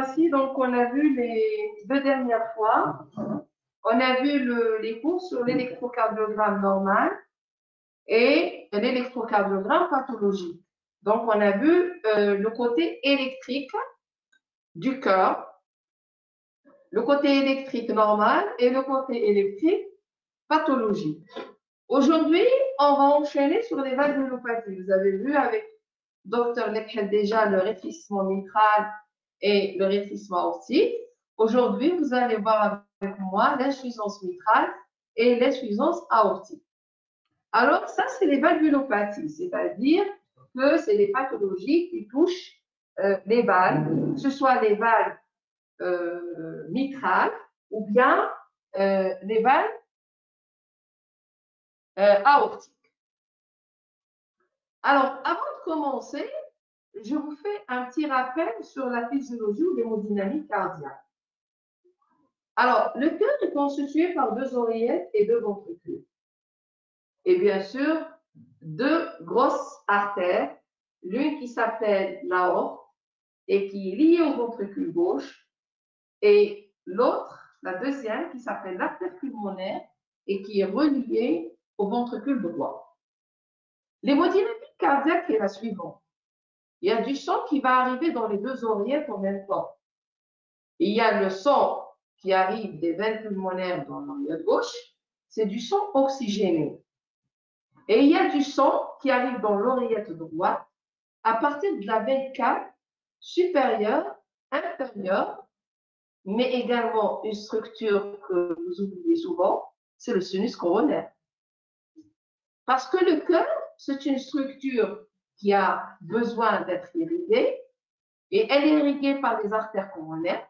fois-ci, donc, on a vu les 2 dernières fois, on a vu les cours sur l'électrocardiogramme normal et l'électrocardiogramme pathologique. Donc, on a vu le côté électrique du cœur, le côté électrique normal et le côté électrique pathologique. Aujourd'hui, on va enchaîner sur les valvulopathies. Vous avez vu avec Dr Lekhed déjà le rétrécissement mitral et le rétrécissement aortique. Aujourd'hui, vous allez voir avec moi l'insuffisance mitrale et l'insuffisance aortique. Alors, ça, c'est les valvulopathies, c'est-à-dire que c'est les pathologies qui touchent les valves, que ce soit les valves mitrales ou bien les valves aortiques. Alors, avant de commencer, je vous fais un petit rappel sur la physiologie ou l'hémodynamique cardiaque. Alors, le cœur est constitué par 2 oreillettes et 2 ventricules. Et bien sûr, 2 grosses artères, l'une qui s'appelle l'aorte et qui est liée au ventricule gauche, et l'autre, la deuxième, qui s'appelle l'artère pulmonaire et qui est reliée au ventricule droit. L'hémodynamique cardiaque est la suivante. Il y a du sang qui va arriver dans les 2 oreillettes en même temps. Il y a le sang qui arrive des veines pulmonaires dans l'oreillette gauche, c'est du sang oxygéné. Et il y a du sang qui arrive dans l'oreillette droite à partir de la veine cave supérieure, inférieure, mais également une structure que vous oubliez souvent, c'est le sinus coronaire. Parce que le cœur, c'est une structure qui a besoin d'être irriguée et elle est irriguée par les artères coronaires.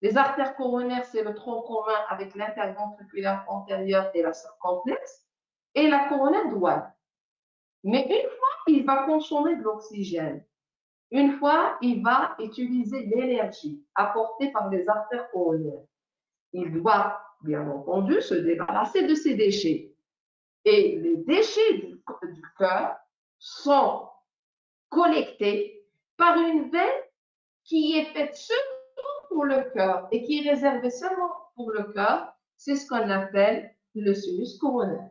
Les artères coronaires, c'est le tronc commun avec l'interventriculaire antérieur et la circonflexe et la coronaire droite. Mais une fois, il va consommer de l'oxygène. Une fois, il va utiliser l'énergie apportée par les artères coronaires. Il doit, bien entendu, se débarrasser de ces déchets. Et les déchets du cœur sont collectés par une veine qui est faite seulement pour le cœur et qui est réservée seulement pour le cœur. C'est ce qu'on appelle le sinus coronaire.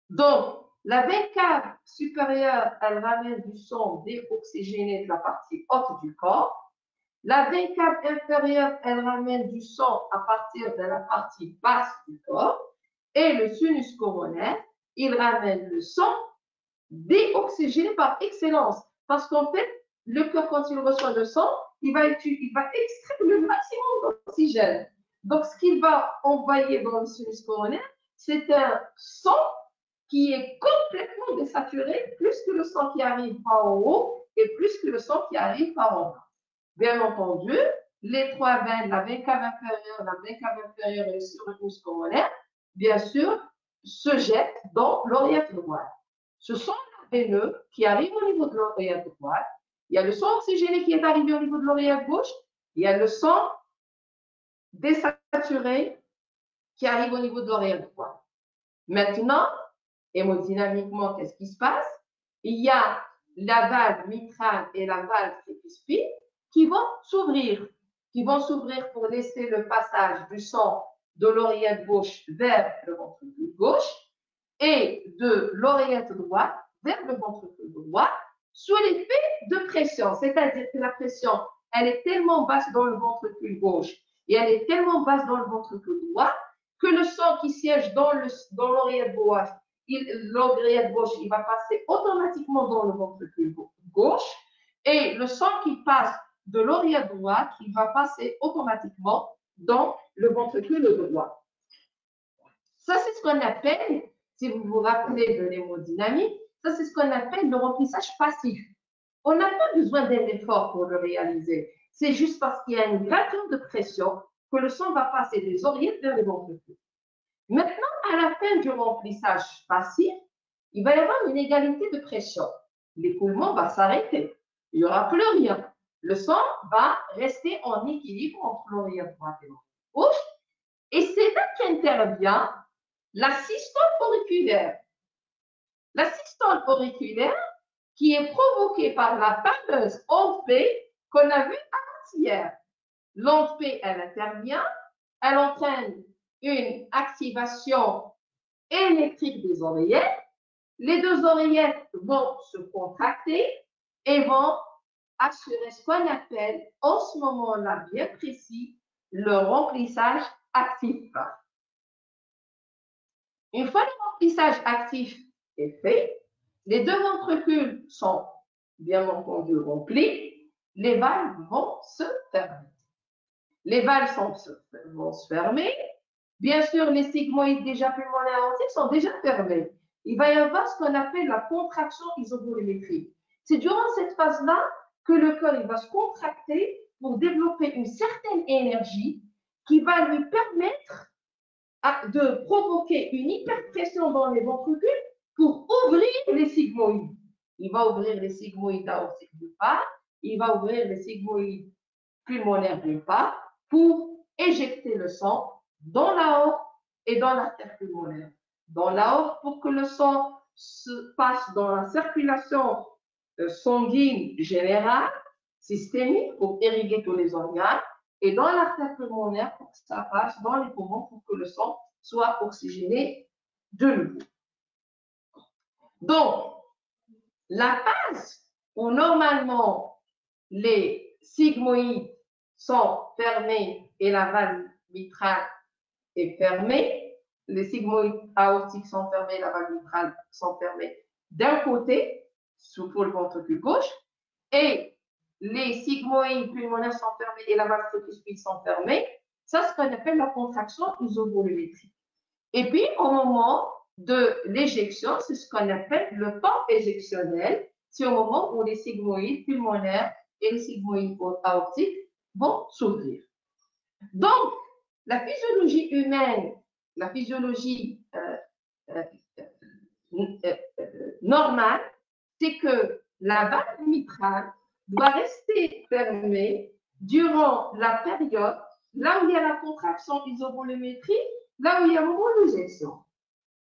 Donc, la veine cave supérieure, elle ramène du sang déoxygéné de la partie haute du corps. La veine cave inférieure, elle ramène du sang à partir de la partie basse du corps. Et le sinus coronaire, il ramène le sang déoxygéné par excellence. Parce qu'en fait, le cœur, quand il reçoit le sang, il va extraire le maximum d'oxygène. Donc, ce qu'il va envoyer dans le sinus coronaire, c'est un sang qui est complètement désaturé, plus que le sang qui arrive par en haut et plus que le sang qui arrive par en bas. Bien entendu, les 3 veines, la veine cave inférieure, la veine cave inférieure et le sinus coronaire, bien sûr, se jettent dans l'oreillette droite. Ce sont les veineux qui arrivent au niveau de l'oreillette droite. Il y a le sang oxygéné qui est arrivé au niveau de l'oreillette gauche. Il y a le sang désaturé qui arrive au niveau de l'oreillette droite. Maintenant, hémodynamiquement, qu'est-ce qui se passe? Il y a la valve mitrale et la valve tricuspide qui vont s'ouvrir pour laisser le passage du sang de l'oreillette gauche vers le ventricule gauche et de l'oreillette droite vers le ventricule droit sous l'effet de pression. C'est-à-dire que la pression, elle est tellement basse dans le ventricule gauche et elle est tellement basse dans le ventricule droit que le sang qui siège dans l'oreillette gauche, il va passer automatiquement dans le ventricule gauche et le sang qui passe de l'oreillette droite, il va passer automatiquement dans le ventricule droit. Ça, c'est ce qu'on appelle, si vous vous rappelez de l'hémodynamique, ça, c'est ce qu'on appelle le remplissage passif. On n'a pas besoin d'un effort pour le réaliser. C'est juste parce qu'il y a une gradient de pression que le sang va passer des oreillettes vers le ventricule. Maintenant, à la fin du remplissage passif, il va y avoir une égalité de pression. L'écoulement va s'arrêter. Il n'y aura plus rien. Le sang va rester en équilibre entre l'oreillette droite et l'oreillette gauche. Et c'est là qu'intervient la systole auriculaire. La systole auriculaire qui est provoquée par la fameuse onde P qu'on a vue avant-hier. L'onde P, elle intervient, elle entraîne une activation électrique des oreillettes. Les deux oreillettes vont se contracter et vont assurer ce qu'on appelle, en ce moment-là bien précis, le remplissage actif. Une fois le remplissage actif est fait, les deux ventricules sont bien entendu remplis, les valves vont se fermer. Les valves vont se fermer. Bien sûr, les sigmoïdes déjà pulmonaires aortiques sont déjà fermés. Il va y avoir ce qu'on appelle la contraction isobarimétrique. C'est durant cette phase-là que le cœur il va se contracter pour développer une certaine énergie qui va lui permettre de provoquer une hyperpression dans les ventricules pour ouvrir les sigmoïdes. Il va ouvrir les sigmoïdes aortiques d'une part, il va ouvrir les sigmoïdes pulmonaires d'une part pour éjecter le sang dans l'aorte et dans l'artère pulmonaire. Dans l'aorte pour que le sang se passe dans la circulation sanguine générale, systémique, pour irriguer tous les organes, et dans l'artère pulmonaire pour que ça passe dans les poumons pour que le sang soit oxygéné de nouveau. Donc, la phase où normalement les sigmoïdes sont fermés et la valve mitrale est fermée, les sigmoïdes aortiques sont fermés, la valve mitrale sont fermées d'un côté, pour le ventricule gauche, et les sigmoïdes pulmonaires sont fermés et la valve tricuspide sont fermées. Ça, c'est ce qu'on appelle la contraction isovolumétrique. Et puis, au moment de l'éjection, c'est ce qu'on appelle le temps éjectionnel. C'est au moment où les sigmoïdes pulmonaires et les sigmoïdes aortiques vont s'ouvrir. Donc, la physiologie humaine, la physiologie normale, c'est que la valve mitrale doit rester fermée durant la période là où il y a la contraction isovolumétrique, là où il y a le moment de l'éjection.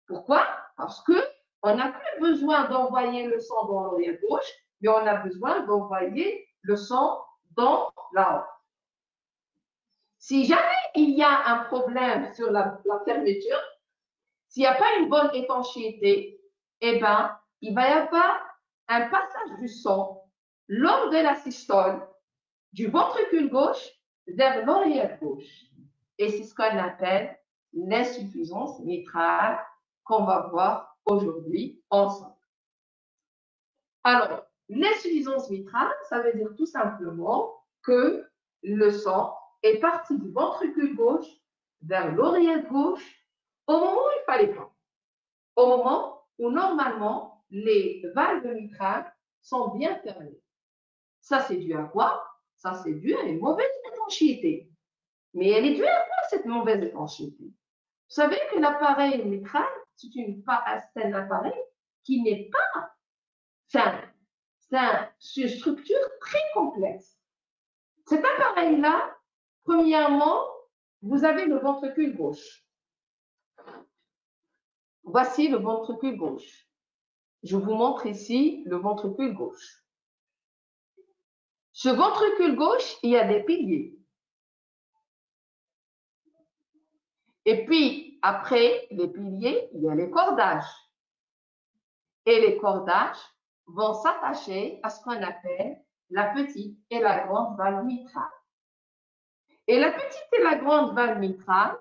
Pourquoi? Parce qu'on n'a plus besoin d'envoyer le sang dans l'oreille gauche, mais on a besoin d'envoyer le sang dans la haute. Si jamais il y a un problème sur la fermeture, s'il n'y a pas une bonne étanchéité, eh bien, il va y avoir un passage du sang lors de la systole du ventricule gauche vers l'oreillette gauche. Et c'est ce qu'on appelle l'insuffisance mitrale qu'on va voir aujourd'hui ensemble. Alors, l'insuffisance mitrale, ça veut dire tout simplement que le sang est parti du ventricule gauche vers l'oreillette gauche au moment où il ne fallait pas. Au moment où normalement les valves mitrales sont bien fermées. Ça, c'est dû à quoi? Ça, c'est dû à une mauvaise étanchéité. Mais elle est due à quoi cette mauvaise étanchéité? Vous savez que l'appareil mitral, c'est un appareil qui n'est pas simple. C'est une structure très complexe. Cet appareil-là, premièrement, vous avez le ventricule gauche. Voici le ventricule gauche. Je vous montre ici le ventricule gauche. Ce ventricule gauche, il y a des piliers. Et puis, après les piliers, il y a les cordages. Et les cordages vont s'attacher à ce qu'on appelle la petite et la grande valve mitrale. Et la petite et la grande valve mitrale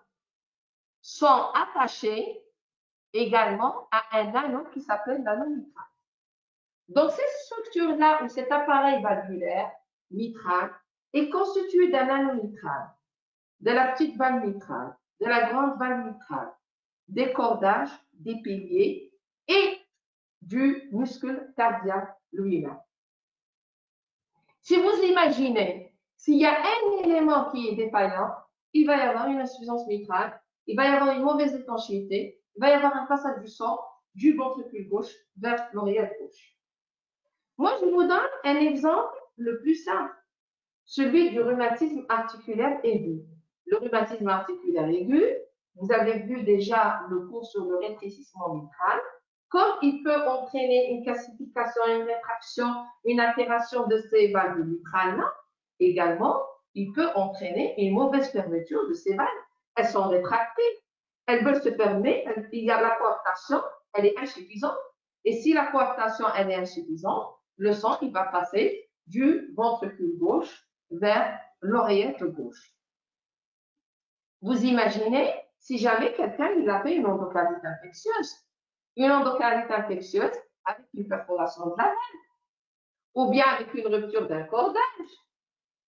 sont attachées également à un anneau qui s'appelle l'anneau mitral. Donc, cette structure-là, ou cet appareil valvulaire mitral, est constitué d'un anneau mitral, de la petite valve mitrale, de la grande valve mitrale, des cordages, des piliers et du muscle cardiaque lui-même. Si vous imaginez, s'il y a un élément qui est défaillant, il va y avoir une insuffisance mitrale, il va y avoir une mauvaise étanchéité, il va y avoir un passage du sang du ventricule gauche vers l'oreillette gauche. Moi, je vous donne un exemple le plus simple, celui du rhumatisme articulaire aigu. Le rhumatisme articulaire aigu, vous avez vu déjà le cours sur le rétrécissement mitral. Comme il peut entraîner une calcification, une rétraction, une altération de ces valves mitrales-là, également, il peut entraîner une mauvaise fermeture de ces valves. Elles sont rétractées. Elles veulent se fermer. Il y a la coartation, elle est insuffisante. Et si la coartation, elle est insuffisante, le sang, il va passer du ventricule gauche vers l'oreillette gauche. Vous imaginez si jamais quelqu'un il avait une endocardite infectieuse. Une endocardite infectieuse avec une perforation de la valve ou bien avec une rupture d'un cordage.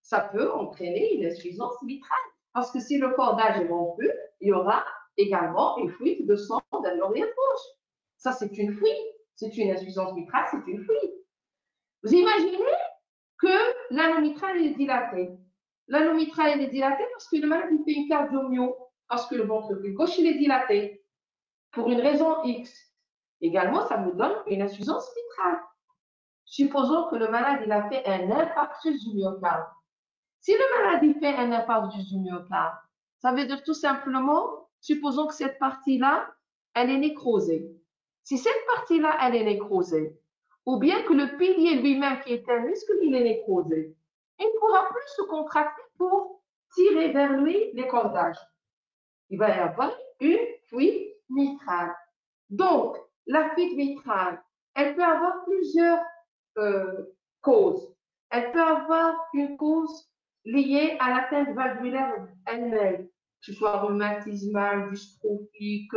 Ça peut entraîner une insuffisance mitrale. Parce que si le cordage est rompu, il y aura également une fuite de sang dans l'oreillette gauche. Ça, c'est une fuite. C'est une insuffisance mitrale, c'est une fuite. Vous imaginez que l'anneau mitral est dilaté. L'anneau mitral est dilaté parce que le malade fait une cardiomyo, parce que le ventricule gauche il est dilaté. Pour une raison X. Également, ça nous donne une insuffisance mitrale. Supposons que le malade il a fait un infarctus du myocarde. Si le malade il fait un infarctus du myocarde, ça veut dire tout simplement, supposons que cette partie-là, elle est nécrosée. Si cette partie-là, elle est nécrosée, ou bien que le pilier lui-même qui est un muscle, il est nécrosé, il ne pourra plus se contracter pour tirer vers lui les cordages. Il va y avoir une fuite mitrale. Donc, la fuite mitrale, elle peut avoir plusieurs causes. Elle peut avoir une cause liée à l'atteinte valvulaire elle-même, que ce soit rhumatismale, dystrophique,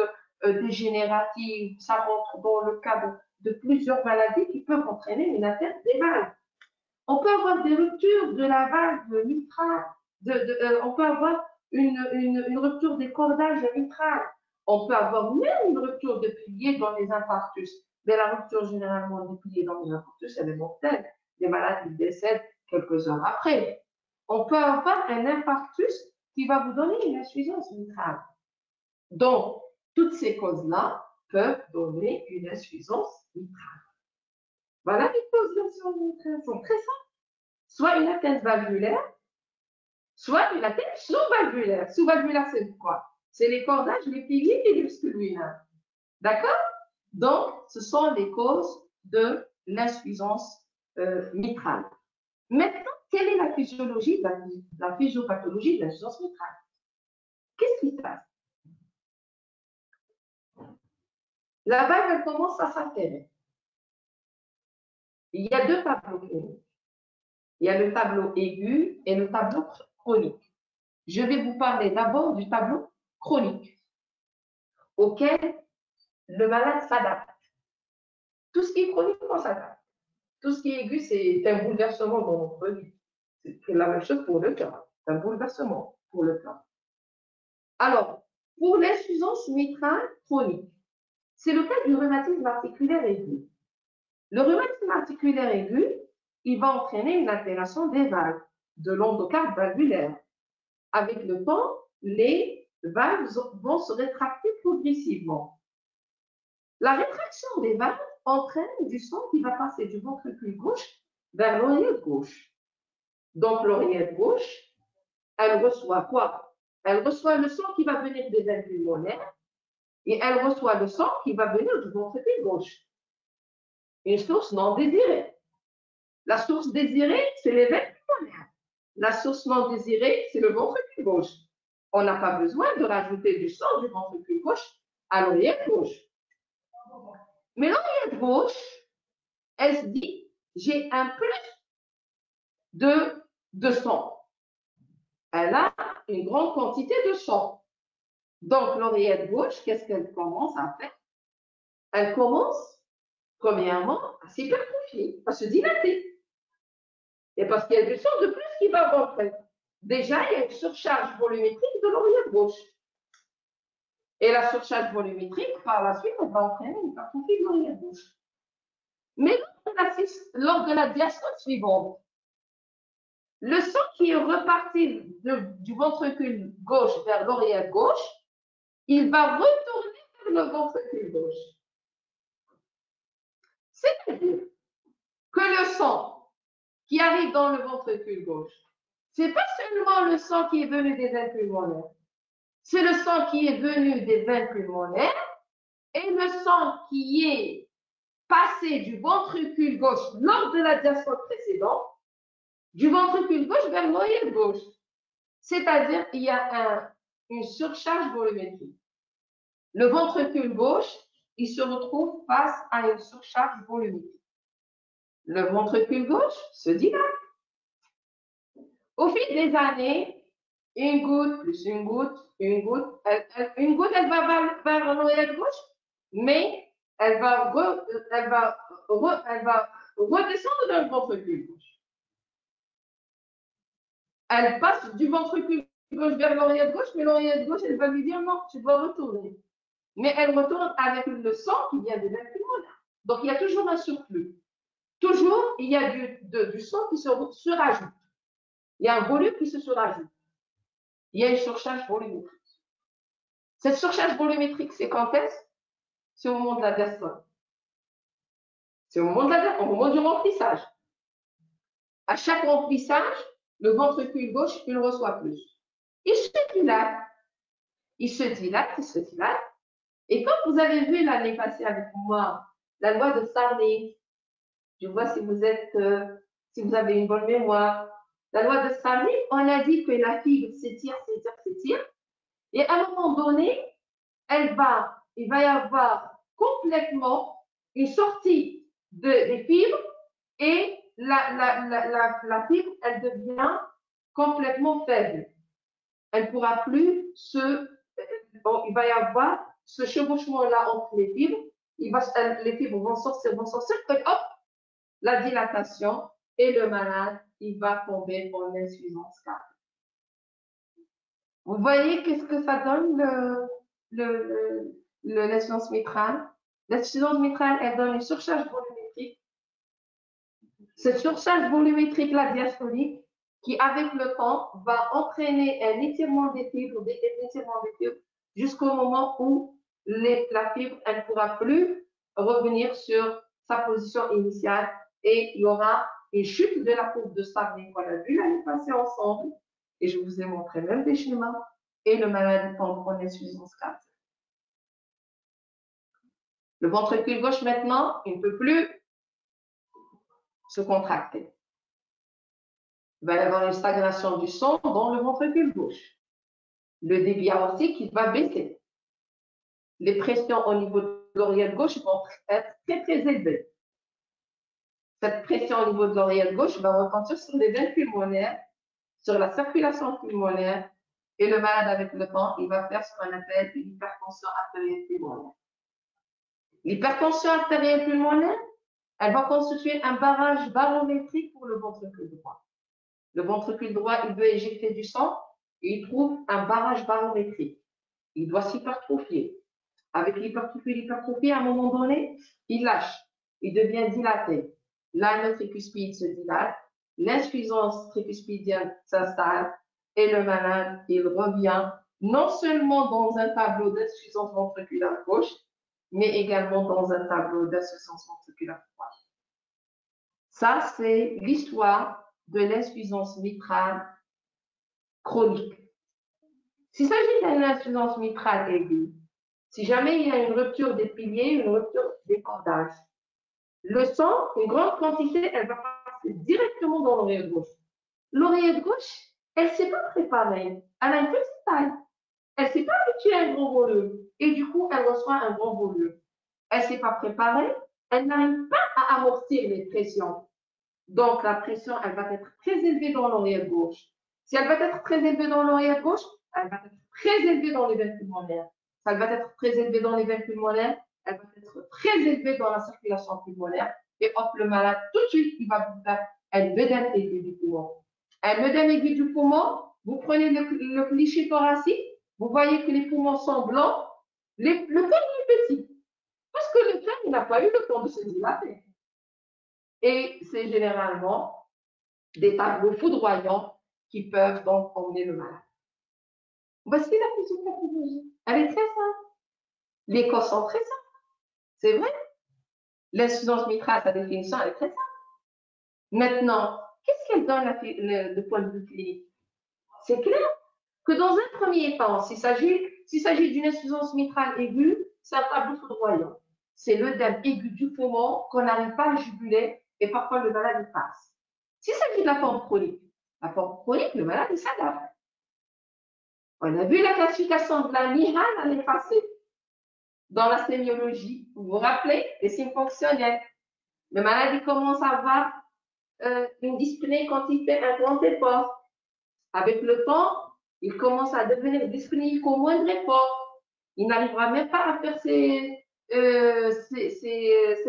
dégénérative. Ça rentre dans le cadre de plusieurs maladies qui peuvent entraîner une atteinte des valves. On peut avoir des ruptures de la valve mitrale, on peut avoir une rupture des cordages mitrales. On peut avoir même une rupture de piliers dans les infarctus. Mais la rupture généralement des piliers dans les infarctus, elle est mortelle. Les malades ils décèdent quelques heures après. On peut avoir un infarctus qui va vous donner une insuffisance mitrale. Donc, toutes ces causes-là peuvent donner une insuffisance mitrale. Voilà les causes de l'insuffisance mitrale. Sont très simples. Soit une atteinte valvulaire, soit une atteinte sous-valvulaire. Sous-valvulaire, c'est quoi? C'est les cordages, les piliers et les musculines. D'accord? Donc, ce sont les causes de l'insuffisance mitrale. Maintenant, quelle est la physiologie, la physiopathologie de l'insuffisance mitrale? Qu'est-ce qui se passe? La valve, elle commence à s'altérer. Il y a deux tableaux cliniques. Il y a le tableau aigu et le tableau chronique. Je vais vous parler d'abord du tableau chronique, auquel le malade s'adapte. Tout ce qui est chronique, on s'adapte. Tout ce qui est aigu, c'est un bouleversement dans notre vie. C'est la même chose pour le cœur. C'est un bouleversement pour le cœur. Alors, pour l'insuffisance mitrale chronique, c'est le cas du rhumatisme articulaire aigu. Le rhumatisme articulaire aigu, il va entraîner une altération des valves, de l'endocarde valvulaire. Avec le temps, les valves vont se rétracter progressivement. La rétraction des valves entraîne du sang qui va passer du ventricule gauche vers l'oreillette gauche. Donc, l'oreillette gauche, elle reçoit quoi? Elle reçoit le sang qui va venir des veines pulmonaires et elle reçoit le sang qui va venir du ventricule gauche. Une source non désirée. La source désirée, c'est les veines pulmonaires. La source non désirée, c'est le ventricule gauche. On n'a pas besoin de rajouter du sang du ventricule gauche à l'oreillette gauche. Mais l'oreillette gauche, elle se dit, j'ai un plus de sang. Elle a une grande quantité de sang. Donc, l'oreillette gauche, qu'est-ce qu'elle commence à faire? Elle commence, premièrement, à s'hypertrophier, à se dilater. Et parce qu'il y a du sang de plus qui va rentrer. Déjà, il y a une surcharge volumétrique de l'oreillette gauche. Et la surcharge volumétrique, par la suite, elle va entraîner une hypertrophie de l'oreillette gauche. Mais lors de la diastole suivante, le sang qui est reparti du ventricule gauche vers l'oreillette gauche, il va retourner vers le ventricule gauche. C'est-à-dire que le sang qui arrive dans le ventricule gauche, ce n'est pas seulement le sang qui est venu des veines pulmonaires, c'est le sang qui est venu des veines pulmonaires et le sang qui est passé du ventricule gauche lors de la diastole précédente, du ventricule gauche vers l'oreillette gauche. C'est-à-dire qu'il y a une surcharge volumétrique. Le ventricule gauche, il se retrouve face à une surcharge volumétrique. Le ventricule gauche se dilate. Au fil des années, une goutte plus une goutte, une goutte, elle va vers l'oreillette gauche, mais elle va redescendre dans le ventricule gauche. Elle passe du ventricule gauche vers l'oreillette gauche, mais l'oreillette gauche, elle va lui dire non, tu dois retourner. Mais elle retourne avec le sang qui vient des veines pulmonaires. Donc, il y a toujours un surplus. Toujours, il y a du sang qui se rajoute. Il y a un volume qui se rajoute. Il y a une surcharge volumétrique. Cette surcharge volumétrique, c'est quand est-ce? C'est au moment de la diastole. C'est au moment du remplissage. À chaque remplissage, le ventricule gauche, il reçoit plus. Il se dilate. Il se dilate, il se dilate. Et comme vous avez vu l'année passée avec moi, la loi de Starling, je vois si vous avez une bonne mémoire. La loi de Starling, on a dit que la fibre s'étire, s'étire, s'étire. Et à un moment donné, il va y avoir complètement une sortie des fibres et la fibre, elle devient complètement faible. Elle ne pourra plus il va y avoir ce chevauchement-là entre les fibres. Les fibres vont sortir, et hop, la dilatation et le malade, il va tomber en insuffisance cardiaque. Vous voyez qu'est-ce que ça donne l'insuffisance mitrale? L'insuffisance mitrale, elle donne une surcharge volumétrique. Cette surcharge volumétrique-là diastolique, qui avec le temps va entraîner un étirement des fibres, jusqu'au moment où la fibre, elle ne pourra plus revenir sur sa position initiale et il y aura une chute de la courbe de Starling qu'on a vu l'année passée ensemble. Et je vous ai montré même des schémas et le malade tombe en insuffisance cardiaque. Le ventricule gauche maintenant, il ne peut plus se contracter. Il va y avoir une stagnation du sang dans le ventricule gauche. Le débit aortique, il va baisser. Les pressions au niveau de l'oreillette gauche vont être très, très élevées. Cette pression au niveau de l'oreillette gauche va retentir sur les veines pulmonaires, sur la circulation pulmonaire, et le malade, avec le temps, il va faire ce qu'on appelle une hypertension artérielle pulmonaire. L'hypertension artérielle pulmonaire, elle va constituer un barrage barométrique pour le ventricule droit. Le ventricule droit, il veut éjecter du sang et il trouve un barrage barométrique. Il doit s'hypertrophier. Avec l'hypertrophie, à un moment donné, il lâche. Il devient dilaté. L'anneau tricuspide se dilate. L'insuffisance tricuspidienne s'installe et le malade, il revient non seulement dans un tableau d'insuffisance ventriculaire gauche, mais également dans un tableau d'insuffisance ventriculaire droite. Ça, c'est l'histoire de l'insuffisance mitrale chronique. S'il s'agit d'une insuffisance mitrale aiguë, si jamais il y a une rupture des piliers, une rupture des cordages, le sang, une grande quantité, elle va passer directement dans l'oreillette gauche. L'oreillette gauche, elle ne s'est pas préparée. Elle a une petite taille. Elle ne s'est pas habituée à un grand volume. Et du coup, elle reçoit un grand volume. Elle ne s'est pas préparée. Elle n'arrive pas à amortir les pressions. Donc, la pression, elle va être très élevée dans l'oreillette gauche. Si elle va être très élevée dans l'oreillette gauche, elle va être très élevée dans les veines pulmonaires. Si elle va être très élevée dans les veines pulmonaires, elle va être très élevée dans la circulation pulmonaire. Et hop, le malade, tout de suite, il va vous faire un œdème aigu du poumon. Un œdème aigu du poumon, vous prenez le cliché thoracique, vous voyez que les poumons sont blancs, le cœur est petit. Parce que le cœur n'a pas eu le temps de se dilater. Et c'est généralement des tableaux foudroyants qui peuvent donc emmener le malade. Voici la physiopathologie. Elle est très simple. Les causes sont très simples. C'est vrai. L'insuffisance mitrale, sa définition, elle est très simple. Maintenant, qu'est-ce qu'elle donne de point de vue clinique? C'est clair que dans un premier temps, s'il s'agit d'une insuffisance mitrale aiguë, c'est un tableau foudroyant. C'est l'œdème aigu du poumon qu'on n'arrive pas à juguler et parfois le malade passe. S'il s'agit de la forme chronique, le malade il s'adapte. On a vu la classification de la MIHA l'année passée dans la sémiologie. Vous vous rappelez? Les signes fonctionnels. Le malade, il commence à avoir une dyspnée quand il fait un grand effort. Avec le temps, il commence à devenir dyspnéique au moindre effort. Il n'arrivera même pas à faire ses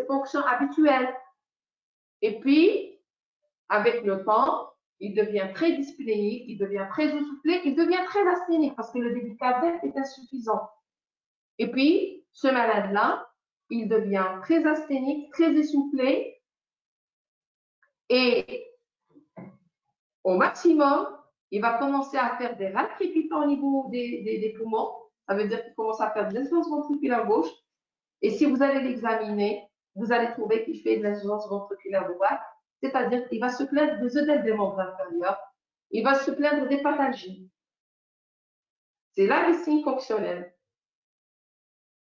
fonctions habituelles. Et puis, avec le temps, il devient très dyspnéique, il devient très essoufflé, il devient très asthénique parce que le débit cardiaque est insuffisant. Et puis, ce malade-là, il devient très asthénique, très essoufflé et au maximum, il va commencer à faire des râles crépitants au niveau des poumons. Ça veut dire qu'il commence à faire de l'insuffisance ventriculaire gauche. Et si vous allez l'examiner, vous allez trouver qu'il fait de l'insuffisance ventriculaire droite, c'est-à-dire qu'il va se plaindre des œdèmes des membres inférieurs, il va se plaindre des pathologies. C'est là les signes fonctionnels.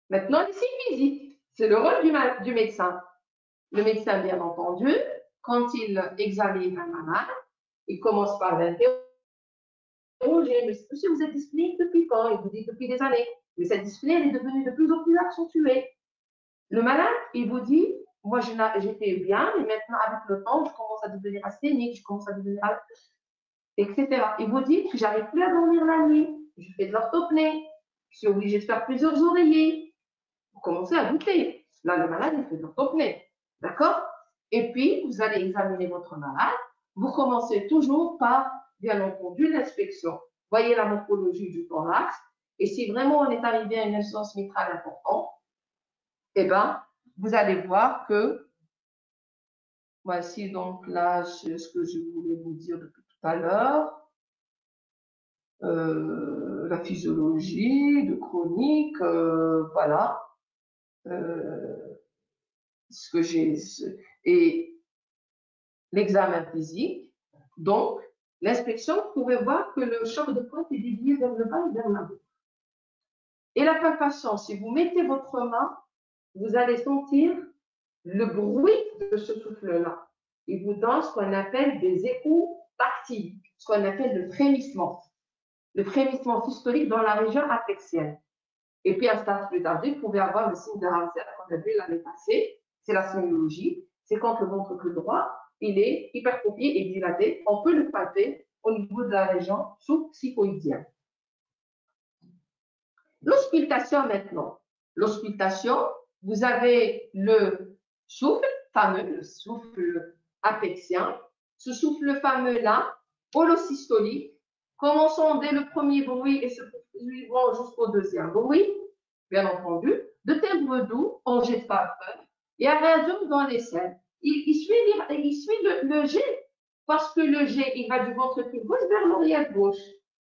Maintenant, les signes physiques, c'est le rôle du médecin. Le médecin, bien entendu, quand il examine un malade, il commence par l'interroger. Monsieur, vous êtes dyspnéique depuis quand? Il vous dit depuis des années. Mais cette dyspnée, elle est devenue de plus en plus accentuée. Le malade, il vous dit, moi, j'étais bien, mais maintenant, avec le temps, je commence à devenir asthénique, je commence à devenir, etc. Il vous dit, j'arrive plus à dormir la nuit, je fais de l'orthopnée, je suis obligé de faire plusieurs oreillers. Vous commencez à douter. Là, le malade, il fait de l'orthopnée. D'accord? Et puis, vous allez examiner votre malade. Vous commencez toujours par, bien entendu, l'inspection. Voyez la morphologie du thorax. Et si vraiment on est arrivé à une insuffisance mitrale importante, eh bien, vous allez voir que, voici donc là ce que je voulais vous dire depuis tout à l'heure. La physiologie, de chronique, voilà. Ce que j'ai et l'examen physique. Donc, l'inspection, vous pouvez voir que le champ de pointe est dévié vers le bas et vers la gauche. Et la palpation, si vous mettez votre main, vous allez sentir le bruit de ce souffle-là. Il vous donne ce qu'on appelle des échos tactiles, ce qu'on appelle le frémissement systolique dans la région aplexienne. Et puis, un stade plus tardif, vous pouvez avoir le signe de Ramsay qu'on a vu l'année passée, c'est la sémiologie, c'est quand le ventricule droit, il est hypertrophié et dilaté, on peut le palper au niveau de la région sous-psychoïdienne. L'auscultation maintenant. L'auscultation, vous avez le souffle fameux, le souffle apexien. Ce souffle fameux-là, holosystolique, commençons dès le premier bruit et se poursuivant jusqu'au deuxième bruit, bien entendu, de timbre doux, on jette pas peur, et à réagir dans les selles. Il suit le jet, parce que le jet, il va du ventricule gauche vers l'oreillette gauche.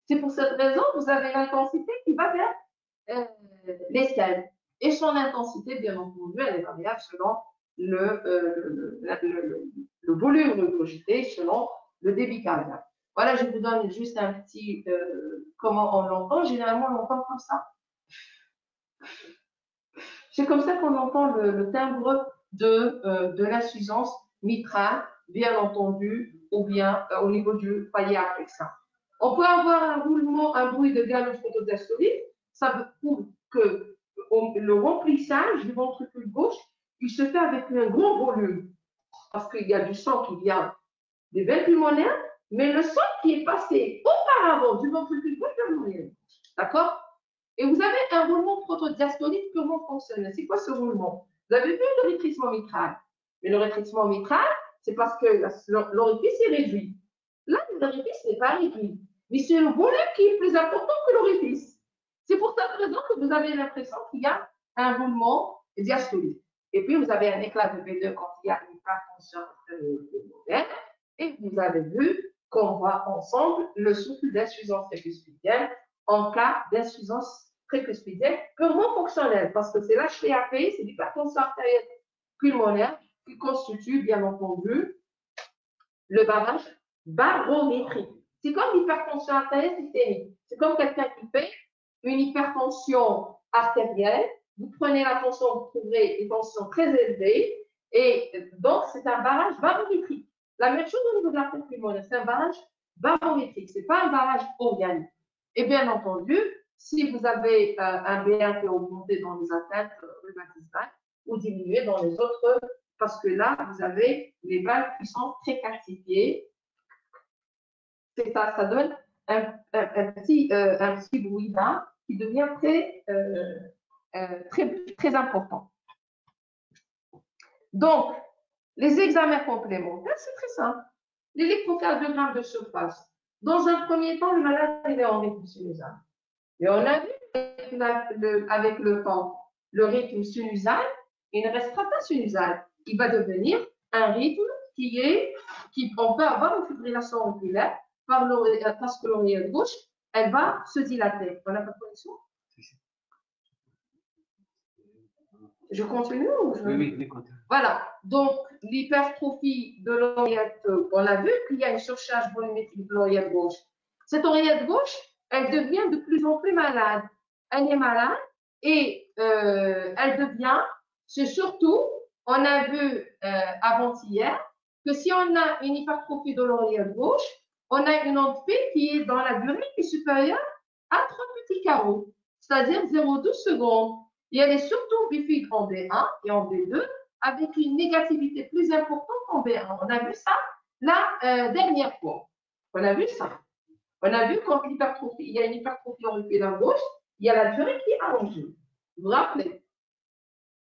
C'est pour cette raison que vous avez l'intensité qui va vers les selles. Et son intensité, bien entendu, elle est variable selon le volume de glucosité, selon le débit cardiaque. Voilà, je vous donne juste un petit comment on l'entend. Généralement, on l'entend comme ça. C'est comme ça qu'on entend le timbre de l'insuffisance mitrale, bien entendu, ou bien au niveau du palier apexien. On peut avoir un roulement, un bruit de galoche photodiastolique. Ça prouve que le remplissage du ventricule gauche, il se fait avec un grand volume. Parce qu'il y a du sang qui vient des veines pulmonaires, mais le sang qui est passé auparavant du ventricule gauche vers l'oreille. D'accord? Et vous avez un roulement protodiastolique purement fonctionnel. C'est quoi ce roulement? Vous avez vu le rétrécissement mitral. Mais le rétrécissement mitral, c'est parce que l'orifice est réduit. Là, l'orifice n'est pas réduit. Mais c'est le volume qui est plus important que l'orifice. C'est pour cette raison que vous avez l'impression qu'il y a un roulement diastolique. Et puis, vous avez un éclat de V2 quand il y a une hypertension pulmonaire. Et vous avez vu qu'on voit ensemble le souffle d'insuffisance tricuspidienne en cas d'insuffisance tricuspidienne purement fonctionnelle, parce que c'est l'HPAP, c'est l'hypertension artérielle pulmonaire qui constitue, bien entendu, le barrage barométrique. C'est comme l'hypertension artérielle systémique. C'est comme quelqu'un qui fait une hypertension artérielle. Vous prenez la tension, vous trouverez une tension très élevée. Et donc, c'est un barrage barométrique. La même chose au niveau de l'artère pulmonaire. C'est un barrage barométrique. Ce n'est pas un barrage organique. Et bien entendu, si vous avez un B1 qui est augmenté dans les atteintes rhumatismales ou diminué dans les autres, parce que là, vous avez les valves qui sont très calcifiées. C'est ça, ça donne un petit bruit bas qui devient très important. Donc, les examens complémentaires, c'est très simple. L'électrocardiogramme de surface. Dans un premier temps, le malade est en rythme sinusal. Et on a vu avec le temps, le rythme sinusal, il ne restera pas sinusal. Il va devenir un rythme on peut avoir une fibrillation auriculaire parce que l'oreillette gauche, elle va se dilater. On n'a pas de connexion? Je continue ou je... Oui, continue. Voilà. Donc, l'hypertrophie de l'oreillette, on a vu qu'il y a une surcharge volumétrique de l'oreillette gauche. Cette oreillette gauche, elle devient de plus en plus malade. Elle est malade et elle devient, c'est surtout, on a vu avant-hier, que si on a une hypertrophie de l'oreillette gauche, on a une onde P qui est dans la durée qui est supérieure à 3 petits carreaux, c'est-à-dire 0,12 secondes. Et elle est surtout bifide en B1 et en B2 avec une négativité plus importante en B1. On a vu ça la dernière fois. On a vu ça. On a vu quand l'hypertrophie, il y a une hypertrophie auriculaire gauche, il y a la durée qui est allongée. Vous vous rappelez?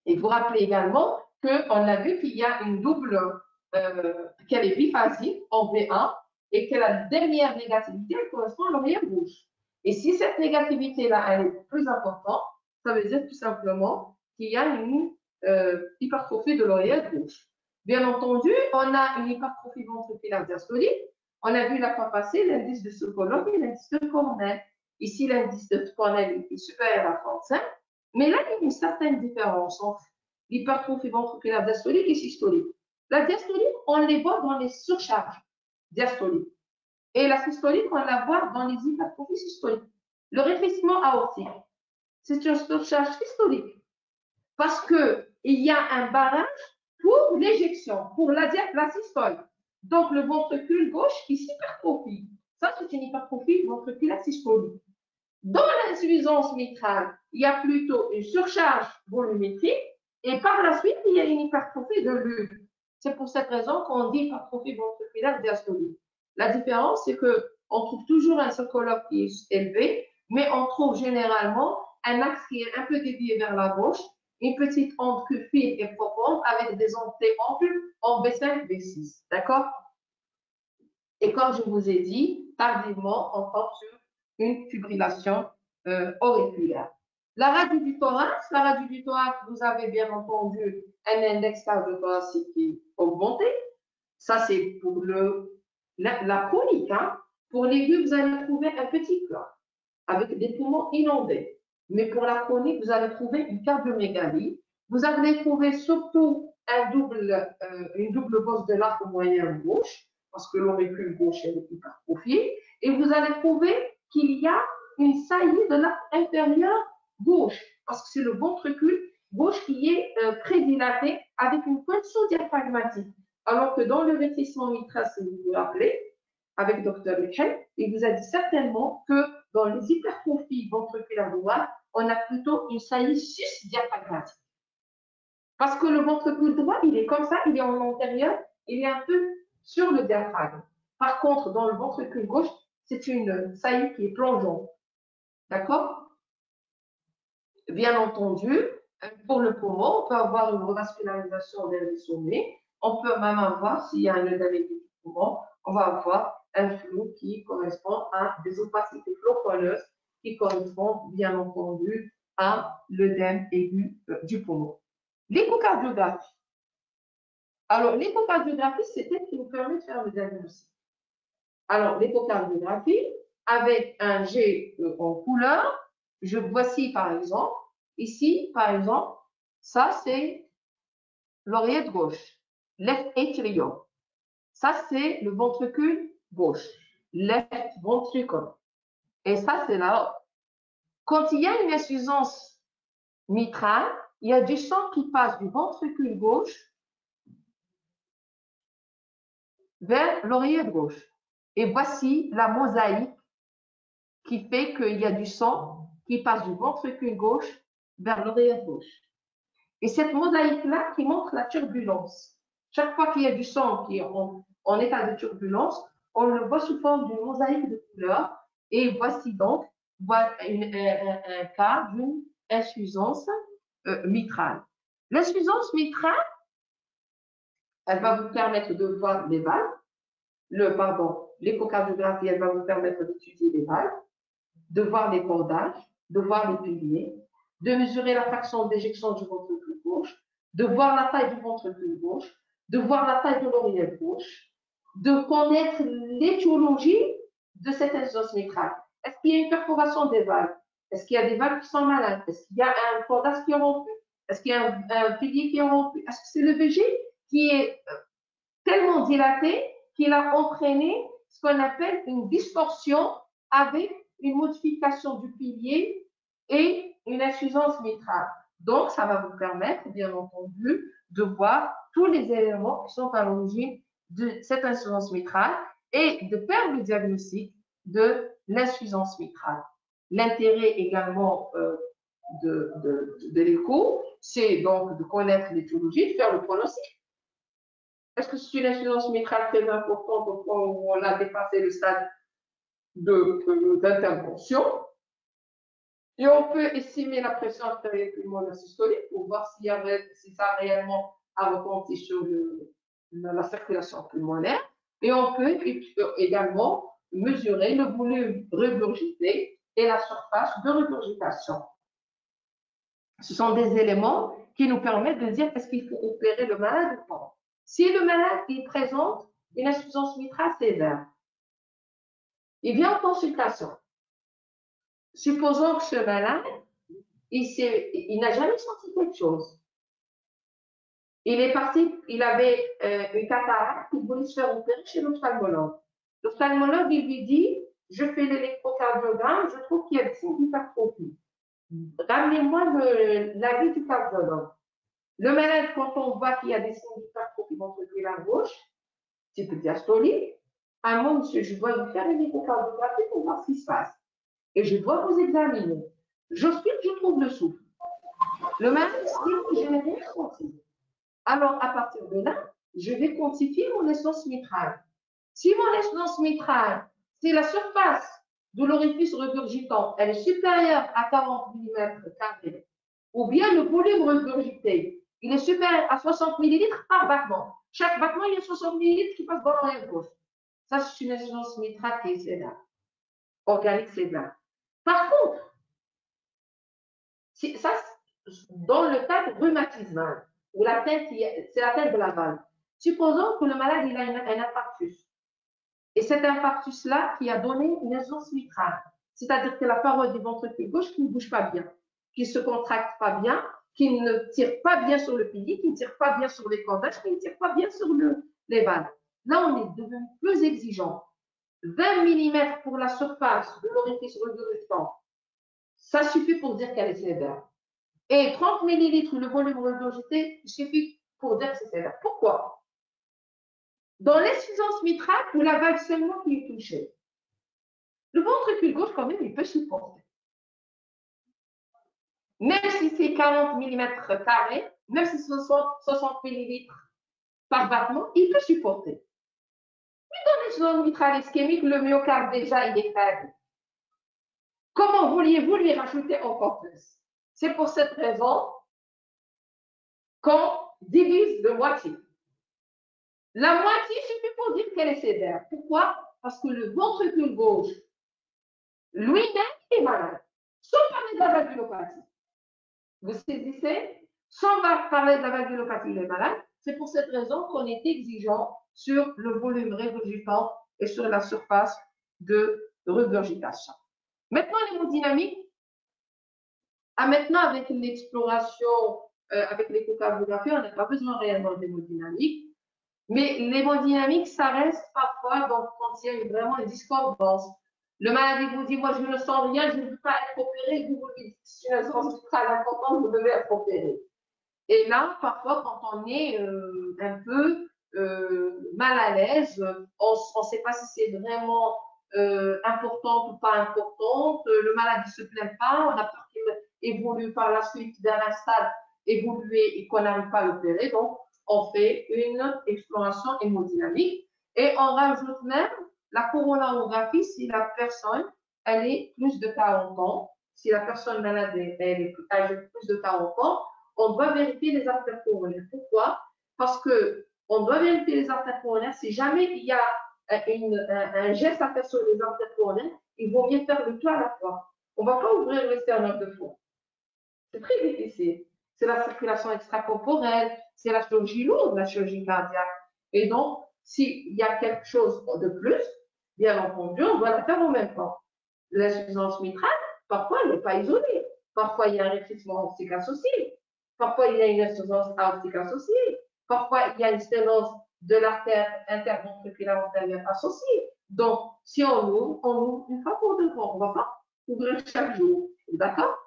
Et vous vous rappelez également qu'on a vu qu'il y a une double, qu'elle est biphasique en B1 et que la dernière négativité elle correspond à l'oreillette gauche. Et si cette négativité-là, elle est plus importante, ça veut dire tout simplement qu'il y a une hypertrophie de l'oreillette gauche. Bien entendu, on a une hypertrophie ventriculaire diastolique. On a vu la fois passée l'indice de Sokolov et l'indice de Cornell. Ici, l'indice de Cornell est supérieur à 35. Mais là, il y a une certaine différence entre l'hypertrophie ventriculaire diastolique et systolique. La diastolique, on les voit dans les surcharges diastoliques. Et la systolique, on la voit dans les hypertrophies systoliques. Le rétrécissement aortique, c'est une surcharge systolique parce qu'il y a un barrage pour l'éjection, pour la systole. Donc, le ventricule gauche qui s'hypertrophie. Ça, c'est une hypertrophie ventriculaire systolique. Dans l'insuffisance mitrale, il y a plutôt une surcharge volumétrique et par la suite, il y a une hypertrophie de l'UV. C'est pour cette raison qu'on dit hypertrophie ventriculaire diastolique. La différence, c'est qu'on trouve toujours un Sokolov qui est élevé, mais on trouve généralement un axe qui est un peu dévié vers la gauche, une petite onde fine et profonde avec des ondes T amples en B5, B6. D'accord? Et comme je vous ai dit, tardivement, on tombe sur une fibrillation auriculaire. La radio du thorax, vous avez bien entendu un index cardiothoracique qui est augmenté. Ça, c'est pour la chronique. Hein. Pour l'aigu, vous allez trouver un petit cœur avec des poumons inondés. Mais pour la chronique, vous allez trouver une cardiomégalie. Vous allez trouver surtout une double bosse de l'arc moyen gauche, parce que l'auricule gauche est hypertrophiée. Et vous allez trouver qu'il y a une saillie de l'arc inférieur gauche, parce que c'est le ventricule gauche qui est prédilaté avec une pointe sous-diaphragmatique. Alors que dans le rétrécissement mitral, si vous vous rappelez, avec Dr. Michel, il vous a dit certainement que dans les hypertrophies ventriculaires droites, on a plutôt une saillie sus-diaphragmatique. Parce que le ventricule droit, il est comme ça, il est en antérieur, il est un peu sur le diaphragme. Par contre, dans le ventricule gauche, c'est une saillie qui est plongeante. D'accord? Bien entendu, pour le poumon, on peut avoir une revascularisation vers les sommets. On peut même avoir, s'il y a un œdème du poumon, on va avoir un flou qui correspond à des opacités floconeuses qui correspondent, bien entendu, à l'œdème aigu du poumon. L'échocardiographie. Alors, l'échocardiographie, c'est elle qui nous permet de faire le diagnostic. Alors, l'échocardiographie, avec un G en couleur, voici par exemple, ici, par exemple, ça c'est l'oreillette gauche, left atrium. Ça c'est le ventricule gauche, left ventricle. Et ça c'est là. Quand il y a une insuffisance mitrale, il y a du sang qui passe du ventricule gauche vers l'oreillette gauche. Et voici la mosaïque qui fait qu'il y a du sang qui passe du ventricule gauche vers l'oreillette gauche. Et cette mosaïque-là qui montre la turbulence. Chaque fois qu'il y a du sang qui est en état de turbulence, on le voit sous forme d'une mosaïque de couleurs. Et voici donc un cas d'une insuffisance mitrale. L'insuffisance mitrale, elle va vous permettre de voir les valves. L'échocardiographie, elle va vous permettre d'étudier les valves, de voir les cordages, de voir les piliers, de mesurer la fraction d'éjection du ventricule gauche, de voir la taille du ventricule gauche, de voir la taille de l'oreillette gauche, de connaître l'étiologie de cette insuffisance mitrale. Est-ce qu'il y a une perforation des valves? Est-ce qu'il y a des valves qui sont malades? Est-ce qu'il y a un cordage qui est rompu? Est-ce qu'il y a un pilier qui est rompu? Est-ce que c'est le VG qui est tellement dilaté qu'il a entraîné ce qu'on appelle une distorsion avec une modification du pilier et une insuffisance mitrale. Donc, ça va vous permettre, bien entendu, de voir tous les éléments qui sont à l'origine de cette insuffisance mitrale et de faire le diagnostic de l'insuffisance mitrale. L'intérêt également de l'écho, c'est donc de connaître l'étiologie, de faire le pronostic. Est-ce que c'est une insuffisance mitrale très importante au point où on a dépassé le stade d'intervention? Et on peut estimer la pression artérielle pulmonaire systolique pour voir si ça a réellement à retenti sur la circulation pulmonaire. Et on peut également mesurer le volume regurgité et la surface de regurgitation. Ce sont des éléments qui nous permettent de dire est-ce qu'il faut opérer le malade ou pas. Si le malade il présente une insuffisance mitrale sévère, il vient en consultation. Supposons que ce malade, il n'a jamais senti quelque chose. Il est parti, il avait une cataracte, il voulait se faire opérer chez l'ophtalmologue. L'ophtalmologue, il lui dit, je fais l'électrocardiogramme, je trouve qu'il y a des signes d'hypertrophie. Ramenez-moi l'avis du cardiologue. Le malade, quand on voit qu'il y a des signes d'hypertrophie ventriculaire gauche, type diastolique, à moi, monsieur, je dois vous faire une échocardiographie pour voir ce qui se passe. Et je dois vous examiner. J'ausculte, je trouve le souffle. Le malade dit, je n'ai rien senti. Alors, à partir de là, je vais quantifier mon insuffisance mitrale. Si mon insuffisance mitrale, c'est la surface de l'orifice regurgitant, elle est supérieure à 40 mm², ou bien le volume regurgité, il est supérieur à 60 ml par battement. Chaque battement, il y a 60 ml qui passent dans l'oreille gauche. Ça, c'est une insuffisance mitrale qui est sévère, organique sévère. Par contre, ça, dans le cadre rhumatismal, où c'est l'atteinte de la valve, supposons que le malade il a un infarctus. Et cet infarctus-là qui a donné une insuffisance mitrale, c'est-à-dire que la paroi du ventricule gauche qui ne bouge pas bien, qui ne se contracte pas bien, qui ne tire pas bien sur le pilier, qui ne tire pas bien sur les cordages, qui ne tire pas bien sur les valves. Là, on est devenu plus exigeant. 20 mm pour la surface de l'orifice regurgitant, ça suffit pour dire qu'elle est sévère. Et 30 ml, le volume regurgité, il suffit pour dire que c'est sévère. Pourquoi? Dans l'insuffisance mitrale, où la valve seulement qui est touchée, le ventricule gauche, quand même, il peut supporter. Même si c'est 40 mm², même si ce sont 60 ml par battement, il peut supporter. Mais dans l'insuffisance mitrale ischémique, le myocarde, déjà, il est faible. Comment vouliez-vous lui rajouter encore plus? C'est pour cette raison qu'on divise de moitié. La moitié suffit pour dire qu'elle est sévère. Pourquoi? Parce que le ventricule gauche, lui-même, est malade. Sans parler de la valvulopathie. Vous saisissez? Sans parler de la valvulopathie, il est malade. C'est pour cette raison qu'on est exigeant sur le volume regurgitant et sur la surface de regurgitation. Maintenant, l'hémodynamique. Maintenant, avec l'exploration, avec l'échocardiographie, on n'a pas besoin réellement d'hémodynamique. Mais l'hémodynamique, ça reste parfois donc, quand il y a vraiment une discordance. Le malade vous dit, moi je ne sens rien, je ne veux pas être opéré, vous lui dites, c'est une insuffisance très importante, vous devez être opéré. Et là, parfois, quand on est un peu mal à l'aise, on ne sait pas si c'est vraiment importante ou pas importante, le malade ne se plaint pas, on a peur qu'il évolue par la suite vers un stade évolué et qu'on n'arrive pas à l'opérer. Donc, on fait une exploration hémodynamique et on rajoute même la coronarographie si la personne, elle est plus de 40 ans. Si la personne malade elle est âgée de plus de 40 ans, on doit vérifier les artères coronaires. Pourquoi? Parce que on doit vérifier les artères coronaires. Si jamais il y a un geste à faire sur les artères coronaires, il vaut mieux faire le tout à la fois. On ne va pas ouvrir le sternum de fond. C'est très difficile. C'est la circulation extracorporelle, c'est la chirurgie lourde, la chirurgie cardiaque. Et donc, s'il y a quelque chose de plus, bien entendu, on doit la faire en même temps. L'insuffisance mitrale, parfois, elle n'est pas isolée. Parfois, il y a un rétrécissement optique associé. Parfois, il y a une insuffisance aortique associée. Parfois, il y a une sténose de l'artère interventriculaire antérieure associée. Donc, si on ouvre une fois pour deux fois. On ne va pas ouvrir chaque jour. D'accord?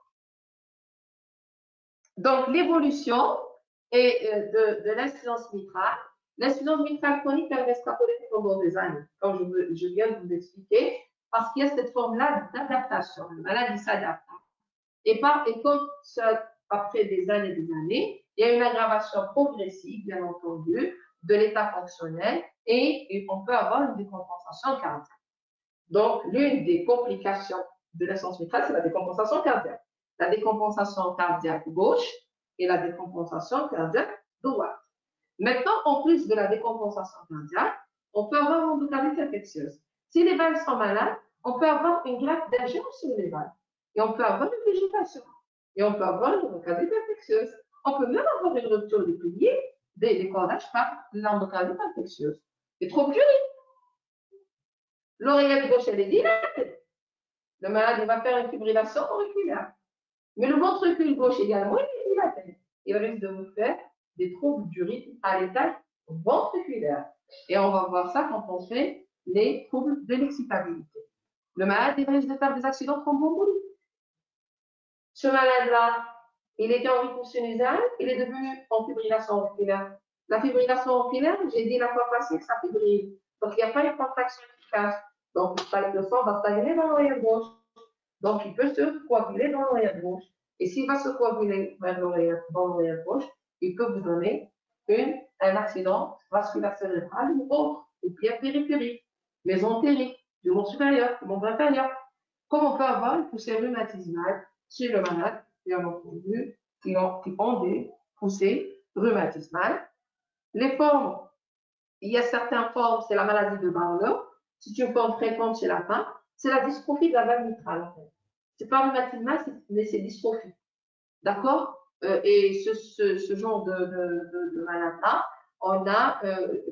Donc, l'évolution de l'insuffisance mitrale. L'insuffisance mitrale chronique, elle va s'extrapoler pendant des années, comme je viens de vous expliquer, parce qu'il y a cette forme-là d'adaptation. La maladie s'adapte. Et comme ça, après des années, il y a une aggravation progressive, bien entendu, de l'état fonctionnel et on peut avoir une décompensation cardiaque. Donc, l'une des complications de l'insuffisance mitrale, c'est la décompensation cardiaque. La décompensation cardiaque gauche et la décompensation cardiaque droite. Maintenant, en plus de la décompensation cardiaque, on peut avoir une endocardite infectieuse. Si les valves sont malades, on peut avoir une greffe d'ingérence sur les valves. Et on peut avoir une végétation. Et on peut avoir une endocardite infectieuse. On peut même avoir une rupture des piliers, des cordages par l'endocardite infectieuse. C'est trop pur. L'oreillette gauche, elle est dilatée. Le malade, il va faire une fibrillation auriculaire. Mais le ventricule gauche également, il est dilaté. Il risque de vous faire des troubles du rythme à l'étage ventriculaire. Et on va voir ça quand on fait les troubles de l'excitabilité. Le malade, il risque de faire des accidents thromboemboliques. Ce malade-là, il était en rythme sinusal, il est devenu en fibrillation auriculaire. La fibrillation auriculaire, j'ai dit la fois passée que ça fibrille. Donc, il n'y a pas une contraction efficace. Donc, le sang va stagner dans l'oreille gauche. Donc, il peut se coaguler dans l'oreille gauche. Et s'il va se coaguler dans l'oreille gauche, il peut vous donner un accident vasculaire cérébral ou autre, ou pierre périphérique, mais entérique, du membre supérieur, du membre inférieur. Comme on peut avoir une poussée rhumatismale chez le malade, bien entendu, qui ont des poussées rhumatismales. Les formes, il y a certaines formes, c'est la maladie de Barlow. C'est une forme fréquente chez la femme. C'est la dystrophie de la valve mitrale, en fait. C'est pas rhumatismal, mais c'est dystrophie. D'accord? Et ce genre de malade-là, on a,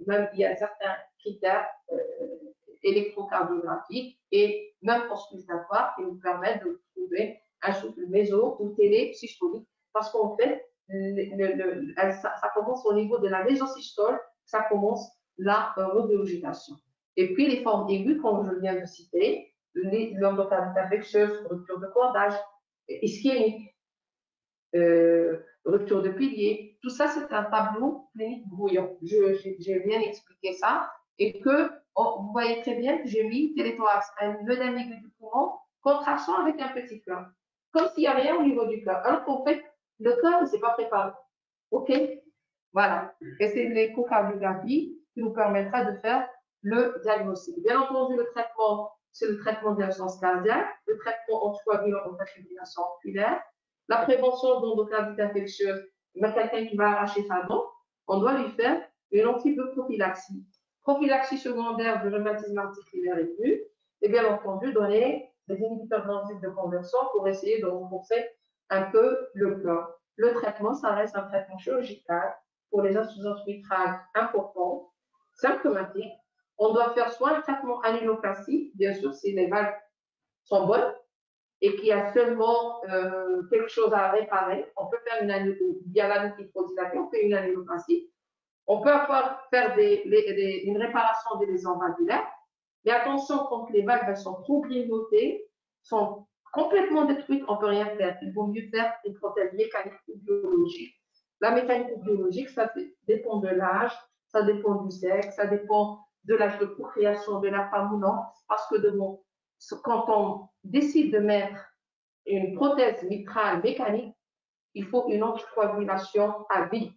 même il y a certains critères électrocardiographiques et même auscultatoires qui nous permettent de trouver un souffle méso ou télésystolique parce qu'en fait, ça commence au niveau de la mésosystole, ça commence la regurgitation. Et puis les formes aiguës, comme je viens de citer, l'endocardite infectieuse, rupture de cordage, ischémique, rupture de pilier, tout ça c'est un tableau clinique brouillon. J'ai bien expliqué ça et que vous voyez très bien que j'ai mis téléthorax, un œdème aigu du poumon, contraction avec un petit cœur, comme s'il n'y a rien au niveau du cœur. Alors qu'en fait, le cœur ne s'est pas préparé. OK? Voilà. Et c'est l'échocardiographie qui nous permettra de faire le diagnostic. Bien entendu, le traitement, c'est le traitement de l'insuffisance cardiaque, le traitement anticoagulant en fibrillation auriculaire, la prévention d'endocardite infectieuse. Quelqu'un qui va arracher sa dent, on doit lui faire une antibioprophylaxie. Prophylaxie secondaire du rhumatisme articulaire aigu, et bien entendu, donner des inhibiteurs d'enzymes de conversion pour essayer de renforcer un peu le cœur. Le traitement, ça reste un traitement chirurgical pour les insuffisances mitrales importantes, symptomatiques. On doit faire soit un traitement annuloplastique, bien sûr, si les valves sont bonnes et qu'il y a seulement quelque chose à réparer, on peut faire via l'antiprodilaté, on fait une annuloplastie. On peut faire une réparation des lésions valvulaires, mais attention, quand les valves sont trop grignotées, sont complètement détruites, on ne peut rien faire. Il vaut mieux faire une prothèse mécanique ou biologique. La mécanique ou biologique, ça dépend de l'âge, ça dépend du sexe, ça dépend de l'âge de procréation de la femme ou non, parce que quand on décide de mettre une prothèse mitrale mécanique, il faut une anticoagulation à vie.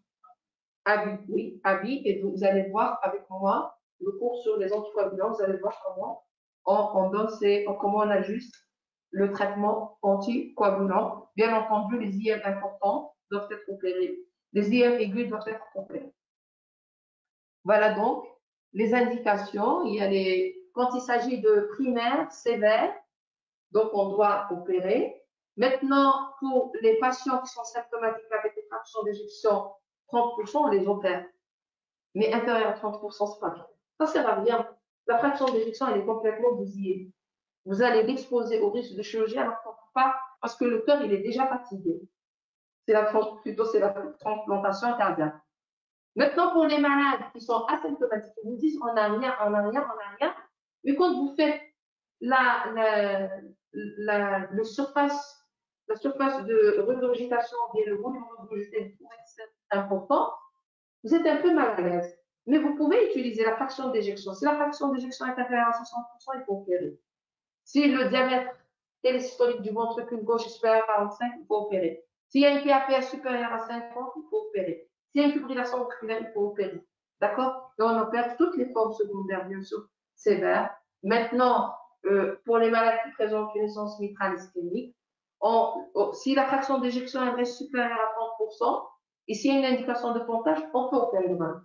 À vie, oui, à vie. Et vous allez voir avec moi le cours sur les anticoagulants, vous allez voir comment comment on ajuste le traitement anticoagulant. Bien entendu, les IM importants doivent être opérés. Les IM aigus doivent être opérés. Voilà donc les indications. Quand il s'agit de primaires sévères, donc on doit opérer. Maintenant, pour les patients qui sont symptomatiques avec des fractions d'éjection, 30%, on les opère. Mais inférieur à 30%, c'est pas bien. Ça sert à rien. La fraction d'éjection, elle est complètement bousillée. Vous allez l'exposer au risque de chirurgie alors qu'on ne peut pas, parce que le cœur, il est déjà fatigué. C'est la transplantation cardiaque. Maintenant, pour les malades qui sont asymptomatiques, ils vous disent on n'a rien, on n'a rien, on n'a rien. Mais quand vous faites la surface de regurgitation, bien le volume de regurgitation est important, vous êtes un peu mal à l'aise. Mais vous pouvez utiliser la fraction d'éjection. Si la fraction d'éjection est inférieure à 60%, il faut opérer. Si le diamètre télésystolique du ventricule gauche est supérieur à 45, il faut opérer. S'il y a une PAPS supérieure à 50, il faut opérer. S'il y a une fibrillation auriculaire, il faut opérer. D'accord? Et on opère toutes les formes secondaires, bien sûr, sévères. Maintenant, pour les malades qui présentent une essence mitrale ischémique, si la fraction d'éjection reste supérieure à 30%, et s'il y a une indication de pontage, on peut opérer le mal.